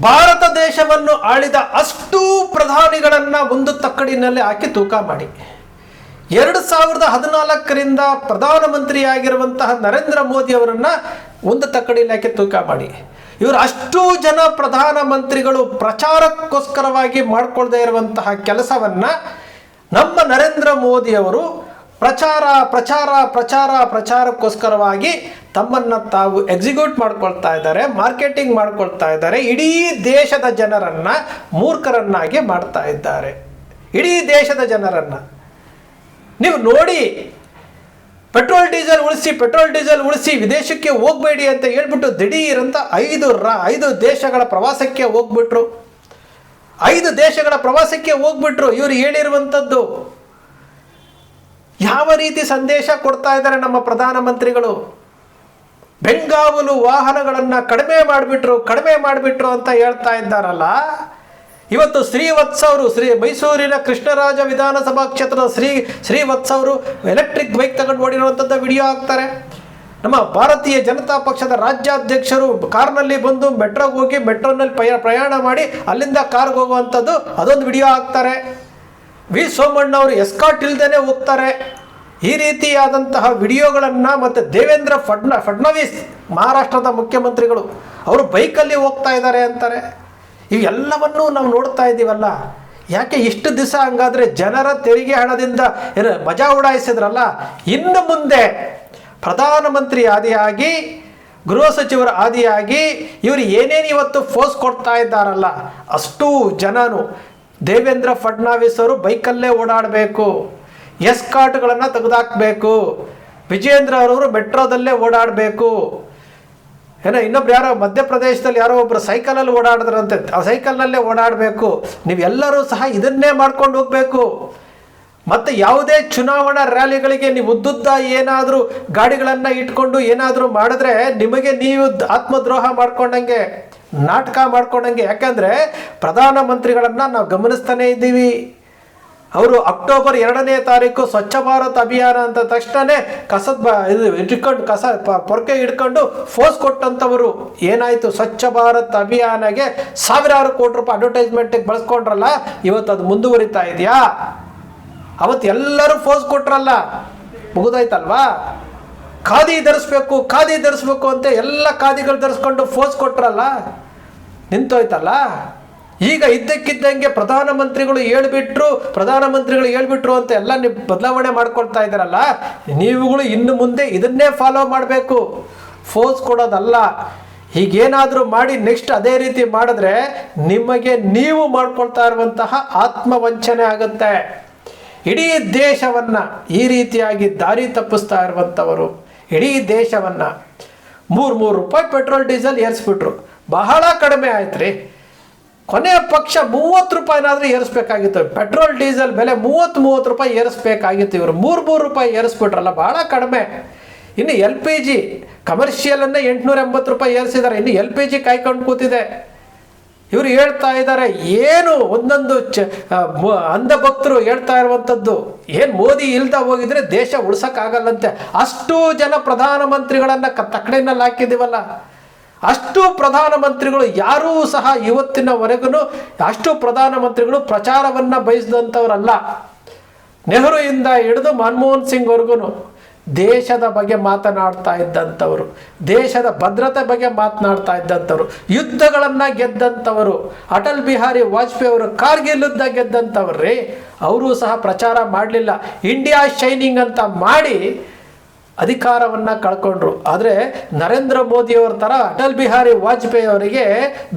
ಭಾರತ ದೇಶವನ್ನು ಆಳಿದ ಅಷ್ಟೂ ಪ್ರಧಾನಿಗಳನ್ನ ಒಂದು ತಕ್ಕಡಿನಲ್ಲಿ ಹಾಕಿ ತೂಕ ಮಾಡಿ 2014ರಿಂದ ಪ್ರಧಾನಮಂತ್ರಿಯಾಗಿರುವಂತಹ ನರೇಂದ್ರ ಮೋದಿ ಅವರನ್ನ ಒಂದು ತಕ್ಕಡಿಯಲ್ಲಿ ಹಾಕಿ ತೂಕ ಮಾಡಿ. ಇವರು ಅಷ್ಟೂ ಜನ ಪ್ರಧಾನಮಂತ್ರಿಗಳು ಪ್ರಚಾರಕ್ಕೋಸ್ಕರವಾಗಿ ಮಾಡಿಕೊಳ್ಳದೆ ಇರುವಂತಹ ಕೆಲಸವನ್ನ ನಮ್ಮ ನರೇಂದ್ರ ಮೋದಿ ಅವರು ಪ್ರಚಾರಕ್ಕೋಸ್ಕರವಾಗಿ ತಮ್ಮನ್ನು ತಾವು ಎಕ್ಸಿಕ್ಯೂಟ್ ಮಾಡ್ಕೊಳ್ತಾ ಇದ್ದಾರೆ, ಮಾರ್ಕೆಟಿಂಗ್ ಮಾಡ್ಕೊಳ್ತಾ ಇದ್ದಾರೆ. ಇಡೀ ದೇಶದ ಜನರನ್ನ ಮೂರ್ಖರನ್ನಾಗಿ ಮಾಡ್ತಾ ಇದ್ದಾರೆ. ಇಡೀ ದೇಶದ ಜನರನ್ನ ನೀವು ನೋಡಿ, ಪೆಟ್ರೋಲ್ ಡೀಸೆಲ್ ಉಳಿಸಿ ವಿದೇಶಕ್ಕೆ ಹೋಗಬೇಡಿ ಅಂತ ಹೇಳ್ಬಿಟ್ಟು ದಿಢೀರಂತ 5 ದೇಶಗಳ ಪ್ರವಾಸಕ್ಕೆ ಹೋಗ್ಬಿಟ್ರು. 5 ದೇಶಗಳ ಪ್ರವಾಸಕ್ಕೆ ಹೋಗ್ಬಿಟ್ರು. ಇವರು ಹೇಳಿರುವಂಥದ್ದು ಯಾವ ರೀತಿ ಸಂದೇಶ ಕೊಡ್ತಾ ಇದ್ದಾರೆ ನಮ್ಮ ಪ್ರಧಾನಮಂತ್ರಿಗಳು? ಬೆಂಗಾವಲು ವಾಹನಗಳನ್ನು ಕಡಿಮೆ ಮಾಡಿಬಿಟ್ರು ಅಂತ ಹೇಳ್ತಾ ಇದ್ದಾರಲ್ಲ. ಇವತ್ತು ಶ್ರೀವತ್ಸ ಅವರು ಮೈಸೂರಿನ ಕೃಷ್ಣರಾಜ ವಿಧಾನಸಭಾ ಕ್ಷೇತ್ರದ ಶ್ರೀವತ್ಸ ಅವರು ಎಲೆಕ್ಟ್ರಿಕ್ ಬೈಕ್ ತಗೊಂಡು ಓಡಿರುವಂಥದ್ದು ವಿಡಿಯೋ ಹಾಕ್ತಾರೆ. ನಮ್ಮ ಭಾರತೀಯ ಜನತಾ ಪಕ್ಷದ ರಾಜ್ಯಾಧ್ಯಕ್ಷರು ಕಾರ್ನಲ್ಲಿ ಬಂದು ಮೆಟ್ರೋಗೆ ಹೋಗಿ ಮೆಟ್ರೋನಲ್ಲಿ ಪ್ರಯಾಣ ಮಾಡಿ ಅಲ್ಲಿಂದ ಕಾರ್ಗೆ ಹೋಗುವಂಥದ್ದು ಅದೊಂದು ವಿಡಿಯೋ ಹಾಕ್ತಾರೆ. ವಿ ಸೋಮಣ್ಣ ಅವರು ಎಸ್ಕಾಟ್ ಇಲ್ದೇನೆ ಹೋಗ್ತಾರೆ. ಈ ರೀತಿಯಾದಂತಹ ವಿಡಿಯೋಗಳನ್ನು ಮತ್ತು ದೇವೇಂದ್ರ ಫಡ್ನವೀಸ್ ಮಹಾರಾಷ್ಟ್ರದ ಮುಖ್ಯಮಂತ್ರಿಗಳು ಅವರು ಬೈಕಲ್ಲಿ ಹೋಗ್ತಾ ಇದ್ದಾರೆ ಅಂತಾರೆ. ಇವೆಲ್ಲವನ್ನೂ ನಾವು ನೋಡ್ತಾ ಇದ್ದೀವಲ್ಲ. ಯಾಕೆ ಇಷ್ಟು ದಿವಸ ಹಂಗಾದರೆ ಜನರ ತೆರಿಗೆ ಹಣದಿಂದ ಮಜಾ ಉಡಾಯಿಸಿದ್ರಲ್ಲ, ಇನ್ನು ಮುಂದೆ ಪ್ರಧಾನಮಂತ್ರಿ ಆದಿಯಾಗಿ ಗೃಹ ಸಚಿವರ ಆದಿಯಾಗಿ ಇವರು ಏನೇನು ಇವತ್ತು ಫೋರ್ಸ್ ಕೊಡ್ತಾ ಇದ್ದಾರಲ್ಲ, ಅಷ್ಟೂ ಜನನು ದೇವೇಂದ್ರ ಫಡ್ನವೀಸ್ ಅವರು ಬೈಕಲ್ಲೇ ಓಡಾಡಬೇಕು, ಎಸ್ಕಾಟ್ಗಳನ್ನು ತೆಗೆದುಹಾಕಬೇಕು, ವಿಜೇಂದ್ರ ಅವರು ಮೆಟ್ರೋದಲ್ಲೇ ಓಡಾಡಬೇಕು. ಇನ್ನೊಬ್ರು ಯಾರೋ ಮಧ್ಯಪ್ರದೇಶದಲ್ಲಿ ಯಾರೋ ಒಬ್ಬರು ಸೈಕಲಲ್ಲಿ ಓಡಾಡಿದ್ರಂತೆ, ಆ ಸೈಕಲ್ನಲ್ಲೇ ಓಡಾಡಬೇಕು. ನೀವೆಲ್ಲರೂ ಸಹ ಇದನ್ನೇ ಮಾಡ್ಕೊಂಡು ಹೋಗಬೇಕು. ಮತ್ತು ಯಾವುದೇ ಚುನಾವಣಾ ರ್ಯಾಲಿಗಳಿಗೆ ನೀವು ಉದ್ದುದ್ದ ಏನಾದರೂ ಗಾಡಿಗಳನ್ನು ಇಟ್ಕೊಂಡು ಏನಾದರೂ ಮಾಡಿದ್ರೆ ನಿಮಗೆ ನೀವು ಆತ್ಮದ್ರೋಹ ಮಾಡ್ಕೊಂಡಂಗೆ, ನಾಟಕ ಮಾಡ್ಕೊಂಡಂಗೆ. ಯಾಕಂದರೆ ಪ್ರಧಾನಮಂತ್ರಿಗಳನ್ನು ನಾವು ಗಮನಿಸ್ತಾನೇ ಇದ್ದೀವಿ. ಅವರು ಅಕ್ಟೋಬರ್ 2ನೇ ತಾರೀಕು ಸ್ವಚ್ಛ ಭಾರತ್ ಅಭಿಯಾನ ಅಂತ ತಕ್ಷಣವೇ ಪೊರಕೆ ಹಿಡ್ಕೊಂಡು ಫೋರ್ಸ್ ಕೊಟ್ಟಂಥವರು. ಏನಾಯಿತು? ಸ್ವಚ್ಛ ಭಾರತ್ ಅಭಿಯಾನಗೆ ಸಾವಿರಾರು ಕೋಟಿ ರೂಪಾಯಿ ಅಡ್ವರ್ಟೈಸ್ಮೆಂಟಿಗೆ ಬಳಸ್ಕೊಂಡ್ರಲ್ಲ, ಇವತ್ತು ಅದು ಮುಂದುವರಿತಾ ಇದೆಯಾ? ಅವತ್ತು ಎಲ್ಲರೂ ಫೋರ್ಸ್ ಕೊಟ್ರಲ್ಲ, ಮುಗಿದೋಯ್ತಲ್ವಾ? ಖಾದಿ ಧರಿಸ್ಬೇಕು ಅಂತ ಎಲ್ಲ ಖಾದಿಗಳು ಧರಿಸ್ಕೊಂಡು ಫೋರ್ಸ್ ಕೊಟ್ರಲ್ಲ, ನಿಂತೋಯ್ತಲ್ಲ. ಈಗ ಇದ್ದಕ್ಕಿದ್ದಂಗೆ ಪ್ರಧಾನಮಂತ್ರಿಗಳು ಹೇಳ್ಬಿಟ್ರು ಅಂತ ಎಲ್ಲ ನೀವು ಬದಲಾವಣೆ ಮಾಡ್ಕೊಳ್ತಾ ಇದ್ದಾರಲ್ಲ. ನೀವುಗಳು ಇನ್ನು ಮುಂದೆ ಇದನ್ನೇ ಫಾಲೋ ಮಾಡಬೇಕು, ಫೋರ್ಸ್ ಕೊಡೋದಲ್ಲ. ಹೀಗೇನಾದರೂ ಮಾಡಿ ನೆಕ್ಸ್ಟ್ ಅದೇ ರೀತಿ ಮಾಡಿದ್ರೆ ನಿಮಗೆ ನೀವು ಮಾಡ್ಕೊಳ್ತಾ ಇರುವಂತಹ ಆತ್ಮವಂಚನೆ ಆಗುತ್ತೆ. ಇಡೀ ದೇಶವನ್ನು ಈ ರೀತಿಯಾಗಿ ದಾರಿ ತಪ್ಪಿಸ್ತಾ ಇರುವಂಥವರು, ಇಡೀ ದೇಶವನ್ನು 3 ರೂಪಾಯಿ ಪೆಟ್ರೋಲ್ ಡೀಸೆಲ್ ಏರಿಸ್ಬಿಟ್ರು. ಬಹಳ ಕಡಿಮೆ ಆಯ್ತು ರೀ. ಕೊನೆಯ ಪಕ್ಷ 30 ರೂಪಾಯಿನಾದರೂ ಏರಿಸ್ಬೇಕಾಗಿತ್ತು. ಪೆಟ್ರೋಲ್ ಡೀಸೆಲ್ ಬೆಲೆ 30 ರೂಪಾಯಿ ಏರಿಸ್ಬೇಕಾಗಿತ್ತು. ಇವರು 3 ರೂಪಾಯಿ ಏರಿಸ್ಬಿಟ್ರಲ್ಲ, ಭಾಳ ಕಡಿಮೆ. ಇನ್ನು LPG ಕಮರ್ಷಿಯಲನ್ನೇ 880 ರೂಪಾಯಿ ಏರಿಸಿದ್ದಾರೆ. ಇನ್ನು LPG ಕಾಯ್ಕೊಂಡು ಕೂತಿದೆ. ಇವರು ಹೇಳ್ತಾ ಇದ್ದಾರೆ, ಏನು ಒಂದೊಂದು ಅಂಧ ಭಕ್ತರು ಹೇಳ್ತಾ ಇರುವಂಥದ್ದು, ಏನು ಮೋದಿ ಇಲ್ದ ಹೋಗಿದ್ರೆ ದೇಶ ಉಳ್ಸೋಕ್ಕಾಗಲ್ಲಂತೆ. ಅಷ್ಟು ಜನ ಪ್ರಧಾನಮಂತ್ರಿಗಳನ್ನು ತಕ್ಕಡಿನಲ್ಲಿ ಹಾಕಿದ್ದೀವಲ್ಲ, ಅಷ್ಟು ಪ್ರಧಾನಮಂತ್ರಿಗಳು ಯಾರೂ ಸಹ ಇವತ್ತಿನವರೆಗೂ ಅಷ್ಟು ಪ್ರಧಾನಮಂತ್ರಿಗಳು ಪ್ರಚಾರವನ್ನು ಬಯಸಿದಂಥವರಲ್ಲ. ನೆಹರುಯಿಂದ ಹಿಡಿದು ಮನಮೋಹನ್ ಸಿಂಗ್ ವರ್ಗೂ ದೇಶದ ಬಗ್ಗೆ ಮಾತನಾಡ್ತಾ ಇದ್ದಂಥವರು, ದೇಶದ ಭದ್ರತೆ ಬಗ್ಗೆ ಮಾತನಾಡ್ತಾ ಇದ್ದಂಥವರು, ಯುದ್ಧಗಳನ್ನು ಗೆದ್ದಂಥವರು. ಅಟಲ್ ಬಿಹಾರಿ ವಾಜಪೇಯಿ ಅವರು ಕಾರ್ಗಿಲ್ ಯುದ್ಧ ಗೆದ್ದಂಥವ್ರಿ. ಅವರೂ ಸಹ ಪ್ರಚಾರ ಮಾಡಲಿಲ್ಲ. ಇಂಡಿಯಾ ಶೈನಿಂಗ್ ಅಂತ ಮಾಡಿ ಅಧಿಕಾರವನ್ನು ಕಳ್ಕೊಂಡ್ರು. ಆದರೆ ನರೇಂದ್ರ ಮೋದಿಯವರ ಥರ ಅಟಲ್ ಬಿಹಾರಿ ವಾಜಪೇಯಿ ಅವರಿಗೆ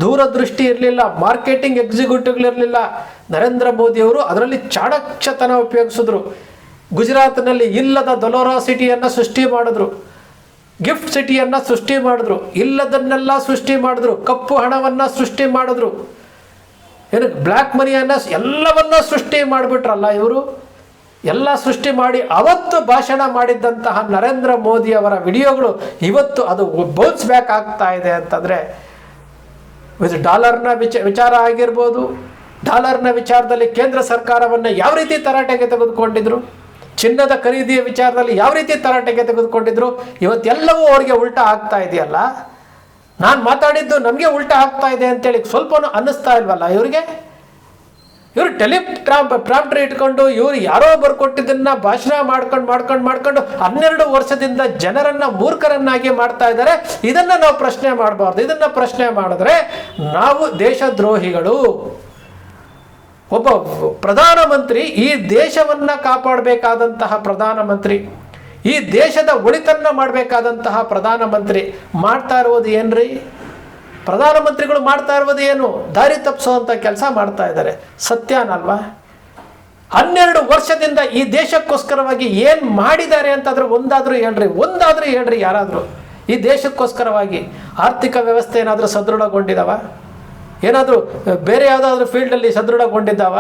ದೂರದೃಷ್ಟಿ ಇರಲಿಲ್ಲ, ಮಾರ್ಕೆಟಿಂಗ್ ಎಕ್ಸಿಕ್ಯೂಟಿವ್ಗಳಿರಲಿಲ್ಲ. ನರೇಂದ್ರ ಮೋದಿಯವರು ಅದರಲ್ಲಿ ಚಾಣಕ್ಷತನ ಉಪಯೋಗಿಸಿದ್ರು. ಗುಜರಾತ್ನಲ್ಲಿ ಇಲ್ಲದ ದೊಲೋರಾ ಸಿಟಿಯನ್ನು ಸೃಷ್ಟಿ ಮಾಡಿದ್ರು, ಗಿಫ್ಟ್ ಸಿಟಿಯನ್ನು ಸೃಷ್ಟಿ ಮಾಡಿದ್ರು, ಇಲ್ಲದನ್ನೆಲ್ಲ ಸೃಷ್ಟಿ ಮಾಡಿದ್ರು, ಕಪ್ಪು ಹಣವನ್ನು ಸೃಷ್ಟಿ ಮಾಡಿದ್ರು, ಬ್ಲ್ಯಾಕ್ ಮನಿಯನ್ನು ಎಲ್ಲವನ್ನ ಸೃಷ್ಟಿ ಮಾಡಿಬಿಟ್ರಲ್ಲ ಇವರು. ಎಲ್ಲ ಸೃಷ್ಟಿ ಮಾಡಿ ಅವತ್ತು ಭಾಷಣ ಮಾಡಿದ್ದಂತಹ ನರೇಂದ್ರ ಮೋದಿ ಅವರ ವಿಡಿಯೋಗಳು ಇವತ್ತು ಅದು ಬೌನ್ಸ್ ಬ್ಯಾಕ್ ಆಗ್ತಾ ಇದೆ ಅಂತಂದರೆ, ಡಾಲರ್ನ ವಿಚಾರ ಆಗಿರ್ಬೋದು. ಡಾಲರ್ನ ವಿಚಾರದಲ್ಲಿ ಕೇಂದ್ರ ಸರ್ಕಾರವನ್ನು ಯಾವ ರೀತಿ ತರಾಟೆಗೆ ತೆಗೆದುಕೊಂಡಿದ್ರು, ಚಿನ್ನದ ಖರೀದಿಯ ವಿಚಾರದಲ್ಲಿ ಯಾವ ರೀತಿ ತರಾಟೆಗೆ ತೆಗೆದುಕೊಂಡಿದ್ರು, ಇವತ್ತೆಲ್ಲವೂ ಅವರಿಗೆ ಉಲ್ಟಾ ಆಗ್ತಾ ಇದೆಯಲ್ಲ. ನಾನು ಮಾತಾಡಿದ್ದು ನಮಗೆ ಉಲ್ಟಾ ಆಗ್ತಾ ಇದೆ ಅಂತೇಳಿ ಸ್ವಲ್ಪನೂ ಅನ್ನಿಸ್ತಾ ಇಲ್ವಲ್ಲ ಇವರಿಗೆ? ಇವರು ಪ್ರಾಂಪ್ಟರ್ ಇಟ್ಕೊಂಡು ಇವರು ಯಾರೋ ಬರ್ಕೊಟ್ಟಿದ್ದನ್ನ ಭಾಷಣ ಮಾಡ್ಕೊಂಡು 12 ವರ್ಷದಿಂದ ಜನರನ್ನ ಮೂರ್ಖರನ್ನಾಗಿ ಮಾಡ್ತಾ ಇದ್ದಾರೆ. ಇದನ್ನ ನಾವು ಪ್ರಶ್ನೆ ಮಾಡಬಾರ್ದು. ಇದನ್ನ ಪ್ರಶ್ನೆ ಮಾಡಿದ್ರೆ ನಾವು ದೇಶದ್ರೋಹಿಗಳು. ಒಬ್ಬ ಪ್ರಧಾನಮಂತ್ರಿ, ಈ ದೇಶವನ್ನ ಕಾಪಾಡಬೇಕಾದಂತಹ ಪ್ರಧಾನಮಂತ್ರಿ, ಈ ದೇಶದ ಒಳಿತನ್ನ ಮಾಡಬೇಕಾದಂತಹ ಪ್ರಧಾನಮಂತ್ರಿ ಮಾಡ್ತಾ ಇರುವುದು ಏನ್ರಿ? ಪ್ರಧಾನಮಂತ್ರಿಗಳು ಮಾಡ್ತಾ ಇರುವುದು ಏನು? ದಾರಿ ತಪ್ಪಿಸುವಂಥ ಕೆಲಸ ಮಾಡ್ತಾ ಇದ್ದಾರೆ. ಸತ್ಯನಲ್ವಾ? 12 ವರ್ಷದಿಂದ ಈ ದೇಶಕ್ಕೋಸ್ಕರವಾಗಿ ಏನು ಮಾಡಿದ್ದಾರೆ ಅಂತಂದ್ರೆ ಒಂದಾದರೂ ಹೇಳ್ರಿ ಯಾರಾದರೂ. ಈ ದೇಶಕ್ಕೋಸ್ಕರವಾಗಿ ಆರ್ಥಿಕ ವ್ಯವಸ್ಥೆ ಏನಾದರೂ ಸದೃಢಗೊಂಡಿದ್ದಾವ? ಏನಾದರೂ ಬೇರೆ ಯಾವುದಾದ್ರೂ ಫೀಲ್ಡಲ್ಲಿ ಸದೃಢಗೊಂಡಿದ್ದಾವ?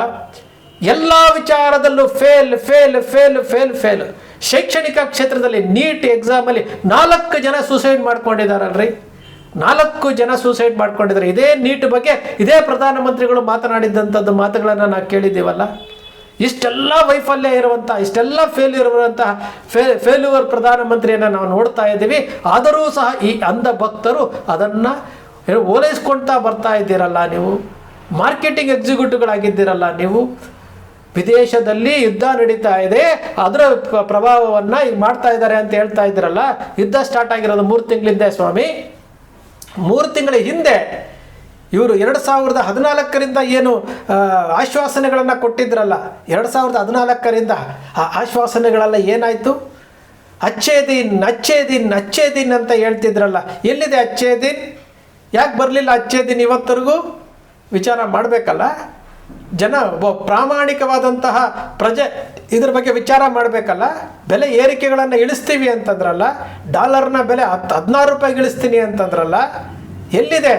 ಎಲ್ಲ ವಿಚಾರದಲ್ಲೂ ಫೇಲ್. ಶೈಕ್ಷಣಿಕ ಕ್ಷೇತ್ರದಲ್ಲಿ ನೀಟ್ ಎಕ್ಸಾಮಲ್ಲಿ 4 ಜನ ಸೂಸೈಡ್ ಮಾಡ್ಕೊಂಡಿದ್ದಾರಲ್ರಿ. 4 ಜನ ಸೂಸೈಡ್ ಮಾಡ್ಕೊಂಡಿದ್ದಾರೆ. ಇದೇ ನೀಟ್ ಬಗ್ಗೆ ಇದೇ ಪ್ರಧಾನಮಂತ್ರಿಗಳು ಮಾತನಾಡಿದಂಥದ್ದು ಮಾತುಗಳನ್ನು ನಾವು ಕೇಳಿದ್ದೀವಲ್ಲ. ಇಷ್ಟೆಲ್ಲ ವೈಫಲ್ಯ ಇರುವಂಥ, ಇಷ್ಟೆಲ್ಲ ಫೇಲ್ಯೂರ್ ಪ್ರಧಾನಮಂತ್ರಿಯನ್ನು ನಾವು ನೋಡ್ತಾ ಇದ್ದೀವಿ. ಆದರೂ ಸಹ ಈ ಅಂಧ ಭಕ್ತರು ಅದನ್ನು ಓಲೈಸ್ಕೊಳ್ತಾ ಬರ್ತಾ ಇದ್ದೀರಲ್ಲ ನೀವು. ಮಾರ್ಕೆಟಿಂಗ್ ಎಕ್ಸಿಕ್ಯೂಟಿವ್ಗಳಾಗಿದ್ದೀರಲ್ಲ ನೀವು. ವಿದೇಶದಲ್ಲಿ ಯುದ್ಧ ನಡೀತಾ ಇದೆ, ಅದರ ಪ್ರಭಾವವನ್ನು ಈಗ ಮಾಡ್ತಾ ಇದ್ದಾರೆ ಅಂತ ಹೇಳ್ತಾ ಇದ್ದೀರಲ್ಲ. ಯುದ್ಧ ಸ್ಟಾರ್ಟ್ ಆಗಿರೋದು 3 ತಿಂಗಳಿಂದ ಸ್ವಾಮಿ. 3 ತಿಂಗಳ ಹಿಂದೆ ಇವರು 2014ರಿಂದ ಏನು ಆಶ್ವಾಸನೆಗಳನ್ನು ಕೊಟ್ಟಿದ್ರಲ್ಲ, 2014ರಿಂದ ಆ ಆಶ್ವಾಸನೆಗಳೆಲ್ಲ ಏನಾಯಿತು? ಅಚ್ಚೇ ದಿನ್ ಅಂತ ಹೇಳ್ತಿದ್ರಲ್ಲ. ಎಲ್ಲಿದೆ ಅಚ್ಚೇ ದಿನ್? ಯಾಕೆ ಬರಲಿಲ್ಲ ಅಚ್ಚೇ ದಿನ್ ಇವತ್ತರೆಗೂ? ವಿಚಾರ ಮಾಡಬೇಕಲ್ಲ ಜನ. ಪ್ರಾಮಾಣಿಕವಾದಂತಹ ಪ್ರಜೆ ಇದ್ರ ಬಗ್ಗೆ ವಿಚಾರ ಮಾಡಬೇಕಲ್ಲ. ಬೆಲೆ ಏರಿಕೆಗಳನ್ನು ಇಳಿಸ್ತೀವಿ ಅಂತಂದ್ರಲ್ಲ, ಡಾಲರ್ನ ಬೆಲೆ 16 ರೂಪಾಯಿಗೆ ಇಳಿಸ್ತೀನಿ ಅಂತಂದ್ರಲ್ಲ. ಎಲ್ಲಿದೆ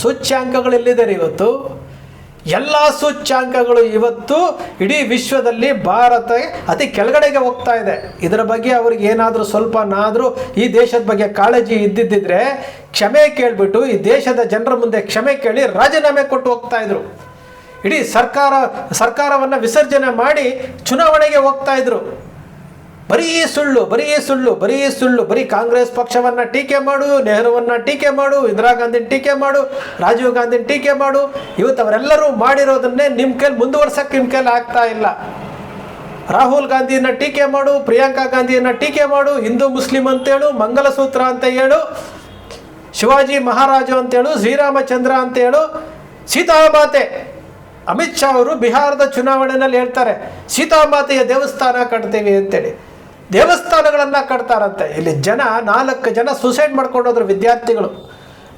ಸೂಚ್ಯಾಂಕಗಳೆಲ್ಲಿದೆ ಇವತ್ತು? ಎಲ್ಲ ಸೂಚ್ಯಾಂಕಗಳು ಇವತ್ತು ಇಡೀ ವಿಶ್ವದಲ್ಲಿ ಭಾರತ ಅತಿ ಕೆಳಗಡೆಗೆ ಹೋಗ್ತಾ ಇದೆ. ಇದರ ಬಗ್ಗೆ ಅವ್ರಿಗೆ ಏನಾದರೂ ಸ್ವಲ್ಪನಾದರೂ ಈ ದೇಶದ ಬಗ್ಗೆ ಕಾಳಜಿ ಇದ್ದಿದ್ದರೆ ಕ್ಷಮೆ ಕೇಳಿಬಿಟ್ಟು ಈ ದೇಶದ ಜನರ ಮುಂದೆ ಕ್ಷಮೆ ಕೇಳಿ ರಾಜೀನಾಮೆ ಕೊಟ್ಟು ಹೋಗ್ತಾ ಇದ್ರು. ಇಡೀ ಸರ್ಕಾರವನ್ನು ವಿಸರ್ಜನೆ ಮಾಡಿ ಚುನಾವಣೆಗೆ ಹೋಗ್ತಾ ಇದ್ರು. ಬರೀ ಸುಳ್ಳು. ಬರೀ ಕಾಂಗ್ರೆಸ್ ಪಕ್ಷವನ್ನು ಟೀಕೆ ಮಾಡು, ನೆಹರುವನ್ನು ಟೀಕೆ ಮಾಡು, ಇಂದಿರಾ ಗಾಂಧಿನ ಟೀಕೆ ಮಾಡು, ರಾಜೀವ್ ಗಾಂಧಿನ ಟೀಕೆ ಮಾಡು. ಇವತ್ತು ಅವರೆಲ್ಲರೂ ಮಾಡಿರೋದನ್ನೇ ನಿಮ್ಮ ಕೈಲಿ ಮುಂದುವರ್ಸಕ್ಕೆ ನಿಮ್ಮ ಕೈಲಿ ಆಗ್ತಾ ಇಲ್ಲ. ರಾಹುಲ್ ಗಾಂಧಿಯನ್ನು ಟೀಕೆ ಮಾಡು, ಪ್ರಿಯಾಂಕಾ ಗಾಂಧಿಯನ್ನು ಟೀಕೆ ಮಾಡು, ಹಿಂದೂ ಮುಸ್ಲಿಂ ಅಂತೇಳು, ಮಂಗಲಸೂತ್ರ ಅಂತ ಹೇಳು, ಶಿವಾಜಿ ಮಹಾರಾಜು ಅಂತೇಳು, ಶ್ರೀರಾಮಚಂದ್ರ ಅಂತೇಳು, ಸೀತಾಮಾತೆ. ಅಮಿತ್ ಶಾ ಅವರು ಬಿಹಾರದ ಚುನಾವಣೆಯಲ್ಲಿ ಹೇಳ್ತಾರೆ ಸೀತಾಮಾತೆಯ ದೇವಸ್ಥಾನ ಕಟ್ತೀವಿ ಅಂತೇಳಿ. ದೇವಸ್ಥಾನಗಳನ್ನು ಕಟ್ತಾರಂತೆ. ಇಲ್ಲಿ 4 ಜನ ಸೂಸೈಡ್ ಮಾಡ್ಕೊಂಡೋದ್ರು. ವಿದ್ಯಾರ್ಥಿಗಳು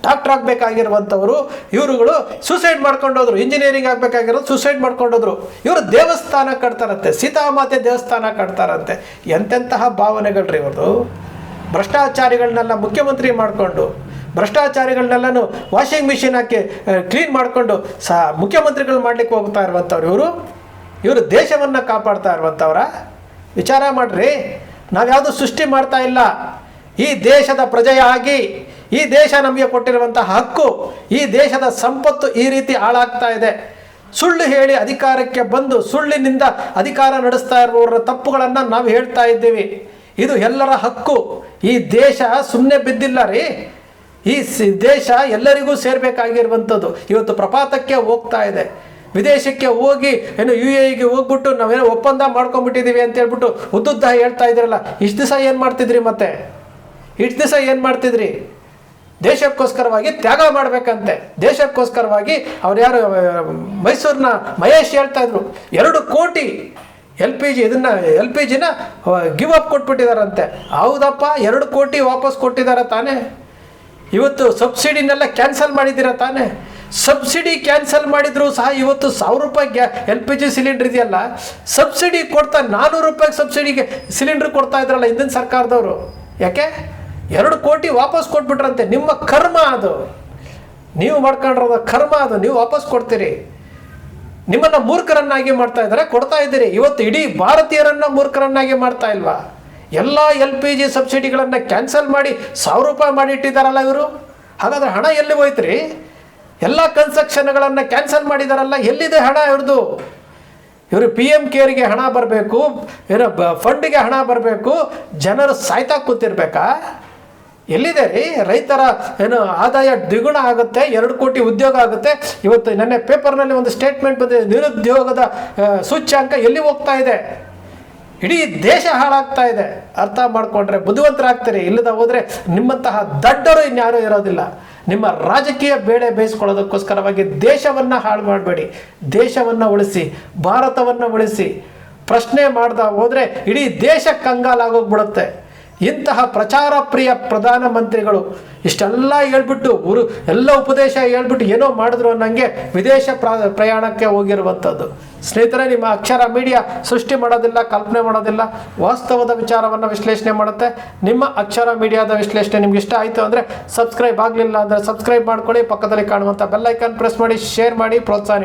ಡಾಕ್ಟರ್ ಆಗಬೇಕಾಗಿರುವಂಥವರು ಇವರುಗಳು ಸೂಸೈಡ್ ಮಾಡ್ಕೊಂಡೋದ್ರು. ಇಂಜಿನಿಯರಿಂಗ್ ಆಗಬೇಕಾಗಿರೋದು ಸೂಸೈಡ್ ಮಾಡ್ಕೊಂಡೋದ್ರು. ಇವರು ದೇವಸ್ಥಾನ ಕಟ್ತಾರಂತೆ, ಸೀತಾಮಾತೆ ದೇವಸ್ಥಾನ ಕಟ್ತಾರಂತೆ. ಎಂತೆಂತಹ ಭಾವನೆಗಳ್ರಿ ಇವ್ರದ್ದು. ಭ್ರಷ್ಟಾಚಾರಿಗಳನ್ನೆಲ್ಲ ಮುಖ್ಯಮಂತ್ರಿ ಮಾಡಿಕೊಂಡು, ಭ್ರಷ್ಟಾಚಾರಿಗಳನ್ನೆಲ್ಲನೂ ವಾಷಿಂಗ್ ಮಿಷಿನ್ ಹಾಕಿ ಕ್ಲೀನ್ ಮಾಡಿಕೊಂಡು ಮುಖ್ಯಮಂತ್ರಿಗಳು ಮಾಡಲಿಕ್ಕೆ ಹೋಗ್ತಾ ಇರುವಂಥವ್ರು ಇವರು ದೇಶವನ್ನು ಕಾಪಾಡ್ತಾ ಇರುವಂಥವ್ರ. ವಿಚಾರ ಮಾಡಿರಿ. ನಾವ್ಯಾವುದು ಸೃಷ್ಟಿ ಮಾಡ್ತಾ ಇಲ್ಲ. ಈ ದೇಶದ ಪ್ರಜೆಯಾಗಿ ಈ ದೇಶ ನಮಗೆ ಕೊಟ್ಟಿರುವಂತಹ ಹಕ್ಕು, ಈ ದೇಶದ ಸಂಪತ್ತು ಈ ರೀತಿ ಹಾಳಾಗ್ತಾ ಇದೆ. ಸುಳ್ಳು ಹೇಳಿ ಅಧಿಕಾರಕ್ಕೆ ಬಂದು ಸುಳ್ಳಿನಿಂದ ಅಧಿಕಾರ ನಡೆಸ್ತಾ ಇರುವವರ ತಪ್ಪುಗಳನ್ನು ನಾವು ಹೇಳ್ತಾ ಇದ್ದೀವಿ. ಇದು ಎಲ್ಲರ ಹಕ್ಕು. ಈ ದೇಶ ಸುಮ್ಮನೆ ಬಿದ್ದಿಲ್ಲ ರೀ. ಈ ದೇಶ ಎಲ್ಲರಿಗೂ ಸೇರಬೇಕಾಗಿರುವಂಥದ್ದು. ಇವತ್ತು ಪ್ರಪಾತಕ್ಕೆ ಹೋಗ್ತಾ ಇದೆ. ವಿದೇಶಕ್ಕೆ ಹೋಗಿ ಏನು UAEಗೆ ಹೋಗ್ಬಿಟ್ಟು ನಾವೇನೋ ಒಪ್ಪಂದ ಮಾಡ್ಕೊಂಡ್ಬಿಟ್ಟಿದ್ದೀವಿ ಅಂತ ಹೇಳ್ಬಿಟ್ಟು ಉದ್ದುದ್ದ ಹೇಳ್ತಾ ಇದ್ದೀರಲ್ಲ. ಇಷ್ಟು ದಿವಸ ಏನು ಮಾಡ್ತಿದ್ರಿ? ಮತ್ತೆ ಇಷ್ಟು ದಿವಸ ಏನು ಮಾಡ್ತಿದ್ರಿ? ದೇಶಕ್ಕೋಸ್ಕರವಾಗಿ ತ್ಯಾಗ ಮಾಡಬೇಕಂತೆ. ದೇಶಕ್ಕೋಸ್ಕರವಾಗಿ ಅವ್ರು ಯಾರು ಮೈಸೂರಿನ ಮಹೇಶ್ ಹೇಳ್ತಾ ಇದ್ರು 2 ಕೋಟಿ ಎಲ್ ಪಿ ಜಿನ ಗಿವ್ ಅಪ್ ಕೊಟ್ಬಿಟ್ಟಿದಾರಂತೆ. ಹೌದಪ್ಪ, 2 ಕೋಟಿ ವಾಪಸ್ ಕೊಟ್ಟಿದ್ದಾರೆ ತಾನೇ. ಇವತ್ತು ಸಬ್ಸಿಡಿನೆಲ್ಲ ಕ್ಯಾನ್ಸಲ್ ಮಾಡಿದ್ದೀರಾ ತಾನೇ. ಸಬ್ಸಿಡಿ ಕ್ಯಾನ್ಸಲ್ ಮಾಡಿದ್ರು ಸಹ ಇವತ್ತು 1000 ರೂಪಾಯಿ LPG ಸಿಲಿಂಡರ್ ಇದೆಯಲ್ಲ, ಸಬ್ಸಿಡಿ ಕೊಡ್ತಾ 400 ರೂಪಾಯಿಗೆ ಸಬ್ಸಿಡಿಗೆ ಸಿಲಿಂಡರ್ ಕೊಡ್ತಾ ಇದ್ರಲ್ಲ ಹಿಂದಿನ ಸರ್ಕಾರದವರು. ಯಾಕೆ 2 ಕೋಟಿ ವಾಪಸ್ ಕೊಟ್ಬಿಟ್ರಂತೆ. ನಿಮ್ಮ ಕರ್ಮ ಅದು, ನೀವು ಮಾಡ್ಕೊಂಡಿರೋದ ಕರ್ಮ ಅದು. ನೀವು ವಾಪಸ್ ಕೊಡ್ತೀರಿ. ನಿಮ್ಮನ್ನು ಮೂರ್ಖರನ್ನಾಗಿ ಮಾಡ್ತಾ ಇದ್ದಾರೆ, ಕೊಡ್ತಾ ಇದ್ದೀರಿ. ಇವತ್ತು ಇಡೀ ಭಾರತೀಯರನ್ನ ಮೂರ್ಖರನ್ನಾಗಿ ಮಾಡ್ತಾ ಇಲ್ವಾ? ಎಲ್ಲ LPG ಸಬ್ಸಿಡಿಗಳನ್ನು ಕ್ಯಾನ್ಸಲ್ ಮಾಡಿ 1000 ರೂಪಾಯಿ ಮಾಡಿಟ್ಟಿದ್ದಾರಲ್ಲ ಇವರು. ಹಾಗಾದರೆ ಹಣ ಎಲ್ಲಿ ಹೋಯ್ತ್ರಿ? ಎಲ್ಲ ಕನ್ಸ್ಟ್ರಕ್ಷನ್ಗಳನ್ನು ಕ್ಯಾನ್ಸಲ್ ಮಾಡಿದಾರಲ್ಲ, ಎಲ್ಲಿದೆ ಹಣ ಇವ್ರದ್ದು? ಇವರು PM ಕೇರಿಗೆ ಹಣ ಬರಬೇಕು, ಏನೋ ಫಂಡಿಗೆ ಹಣ ಬರಬೇಕು, ಜನರು ಸಾಯ್ತಾ ಕೂತಿರ್ಬೇಕಾ? ಎಲ್ಲಿದೆ ರೀ ರೈತರ ಏನು ಆದಾಯ ದ್ವಿಗುಣ ಆಗುತ್ತೆ, 2 ಕೋಟಿ ಉದ್ಯೋಗ ಆಗುತ್ತೆ. ಇವತ್ತು ನೆನ್ನೆ ಪೇಪರ್ನಲ್ಲಿ ಒಂದು ಸ್ಟೇಟ್ಮೆಂಟ್ ಬಂದಿದೆ, ನಿರುದ್ಯೋಗದ ಸೂಚ್ಯಾಂಕ ಎಲ್ಲಿ ಹೋಗ್ತಾ ಇದೆ, ಇಡೀ ದೇಶ ಹಾಳಾಗ್ತಾ ಇದೆ. ಅರ್ಥ ಮಾಡ್ಕೊಂಡ್ರೆ ಬುದ್ಧಿವಂತರಾಗ್ತೀರಿ. ಇಲ್ಲದ ಹೋದರೆ ನಿಮ್ಮಂತಹ ದಡ್ಡರು ಇನ್ಯಾರೂ ಇರೋದಿಲ್ಲ. ನಿಮ್ಮ ರಾಜಕೀಯ ಬೇಳೆ ಬೇಯಿಸ್ಕೊಳ್ಳೋದಕ್ಕೋಸ್ಕರವಾಗಿ ದೇಶವನ್ನು ಹಾಳು ಮಾಡಬೇಡಿ. ದೇಶವನ್ನು ಉಳಿಸಿ, ಭಾರತವನ್ನು ಉಳಿಸಿ. ಪ್ರಶ್ನೆ ಮಾಡ್ದ ಹೋದರೆ ಇಡೀ ದೇಶ ಕಂಗಾಲಾಗೋಗ್ಬಿಡುತ್ತೆ. ಇಂತಹ ಪ್ರಚಾರ ಪ್ರಿಯ ಪ್ರಧಾನಮಂತ್ರಿಗಳು ಇಷ್ಟೆಲ್ಲ ಹೇಳ್ಬಿಟ್ಟು ಎಲ್ಲ ಉಪದೇಶ ಹೇಳ್ಬಿಟ್ಟು ಏನೋ ಮಾಡಿದ್ರು ಅನ್ನಂಗೆ ವಿದೇಶ ಪ್ರಯಾಣಕ್ಕೆ ಹೋಗಿರುವಂಥದ್ದು. ಸ್ನೇಹಿತರೆ, ನಿಮ್ಮ ಅಕ್ಷರ ಮೀಡಿಯಾ ಸೃಷ್ಟಿ ಮಾಡೋದಿಲ್ಲ, ಕಲ್ಪನೆ ಮಾಡೋದಿಲ್ಲ, ವಾಸ್ತವದ ವಿಚಾರವನ್ನು ವಿಶ್ಲೇಷಣೆ ಮಾಡುತ್ತೆ. ನಿಮ್ಮ ಅಕ್ಷರ ಮೀಡಿಯಾದ ವಿಶ್ಲೇಷಣೆ ನಿಮ್ಗೆ ಇಷ್ಟ ಆಯಿತು ಅಂದರೆ ಸಬ್ಸ್ಕ್ರೈಬ್ ಆಗಲಿಲ್ಲ ಅಂದರೆ ಸಬ್ಸ್ಕ್ರೈಬ್ ಮಾಡ್ಕೊಳ್ಳಿ. ಪಕ್ಕದಲ್ಲಿ ಕಾಣುವಂಥ ಬೆಲ್ ಐಕಾನ್ ಪ್ರೆಸ್ ಮಾಡಿ, ಶೇರ್ ಮಾಡಿ, ಪ್ರೋತ್ಸಾಹ ನೀಡಿ.